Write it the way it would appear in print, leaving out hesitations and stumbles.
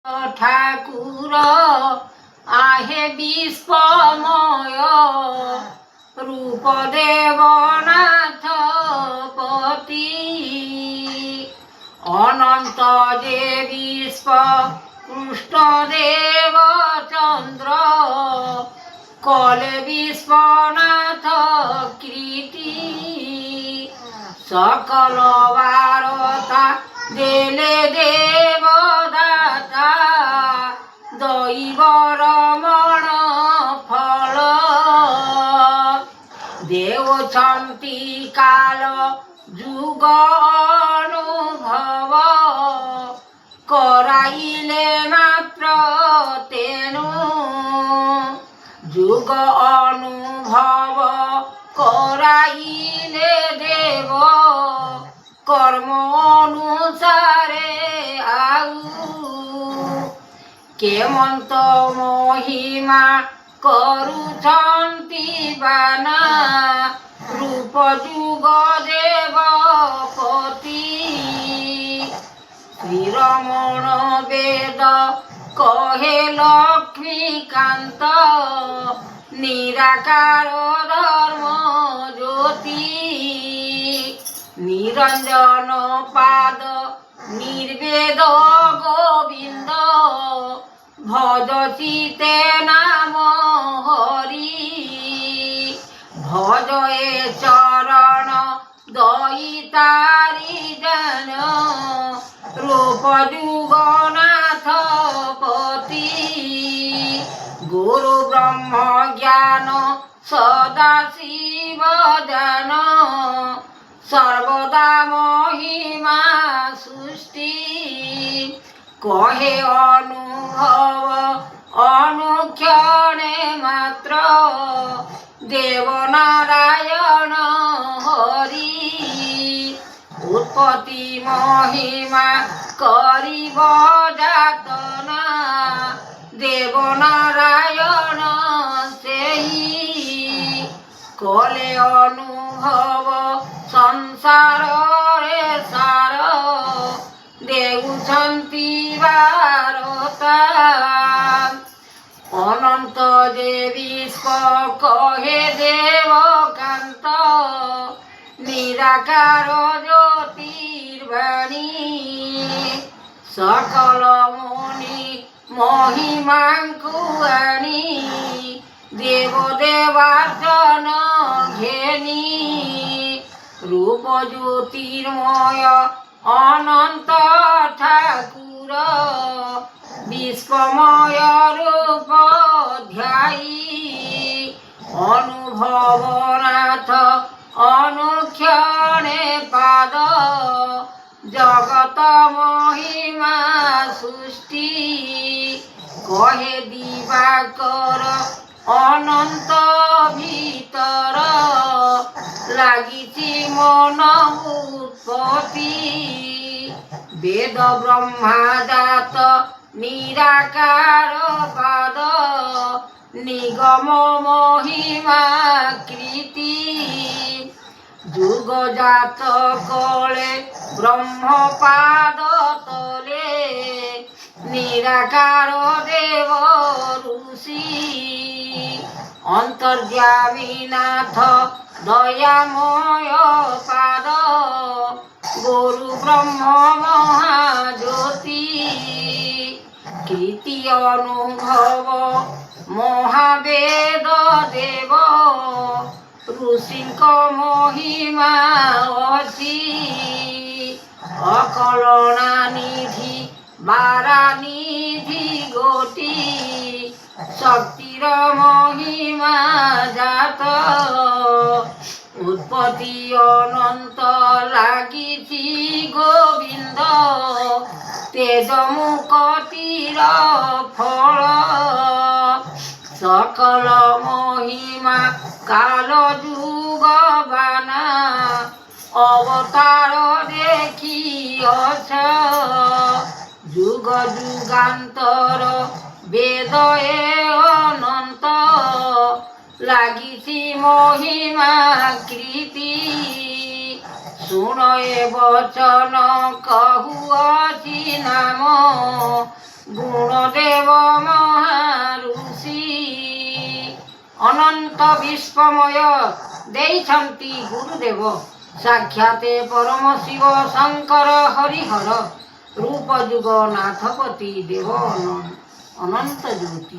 ঠাকুর আহে বিশ্বময় রূপ দেবনাথ পতি অনন্ত যে বিশ্ব কৃষ্ণ দেব চন্দ্র কলে বিশ্বনাথ কৃতি সকল বারতা দেলে দেবদাতা দৈব রমণ ফল দেউছন্তি কাল যুগ অনুভব কৰাইলে মাত্ৰ তেনু যুগ অনুভৱ কৰাইলে দেব কর্ম অনুসারে আউ কেমন্ত মহিমা করুছন্তি বানা রূপ যুগ দেবপতি শ্রীরমণ বেদ কহে লক্ষ্মীকান্ত নিরাকার ধর্ম জ্যোতি নিরঞ্জন পাদ নির্বেদ গোবিন্দ ভজচিতে নাম হরি ভজয়ে চরণ দয়িতারি জন রূপ যুগনাথ পতি গুরু ব্রহ্ম জ্ঞান সদা শিব জন সর্বদা মহিমা সৃষ্টি কহে অনুভব অনুক্ষণে মাত্র দেবনারায়ণ হরি উৎপত্তি মহিমা করিব যাতনা দেবনারায়ণ সেই কলে অনুভব সংসারে সার দেউছন্তি বারতা অনন্ত যে বিশ্ব কহে দেবকান্ত নিরাকার জ্যোতির্বাণী সকল মুনি মহিমাঙ্কু আনি দেবদেবার্চন ঘেনি রূপ জ্যোতির্ময় অনন্ত ঠাকুর বিশ্বময় রূপ ধ্যায়ী অনুভবনাথ অনুক্ষণে পাদ জগত মহিমা সৃষ্টি কহে দিবাকর অনন্ত ভিতর লাগিছি মন উৎপত্তি বেদ ব্রহ্মাজাত নিরাকার পাদ নিগম মহিমা কৃতি যুগজাত কলে ব্রহ্মপাদ তলে নিরাকার দেব ঋষি অন্তর্যামিনাথ দয়াময় পাদ গুরু ব্রহ্ম মহাজ্যোতি কৃতি অনুভব মহাবেদ দেব ঋষিঙ্ক মহিমা অসি অকলনা নিধি বারানিধি গতি শক্তির মহিমা জাত উৎপত্তি অনন্ত লাগিছি গোবিন্দ তেজমুকতির ফল সকল মহিমা কাল যুগ বানা অবতার দেখিয়ছ যুগ যুগান্তর বেদ অনন্ত লাগিছি মহিমা কৃতি শুনয়ে বচন কহুଅছি নাম গুণদেব মহাରୁଷି ଅନନ୍ତ ବିଶ୍ୱମୟ ଦେଇଛନ୍ତି ଗୁରୁଦେବ ସାକ୍ଷାତେ ପରମ ଶିବ ଶଙ୍କର ହରିହର ରୂପ ଯୁଗ ନାଥପତି ଦେବ ଅନନ୍ତ ଜ୍ୟୋତି।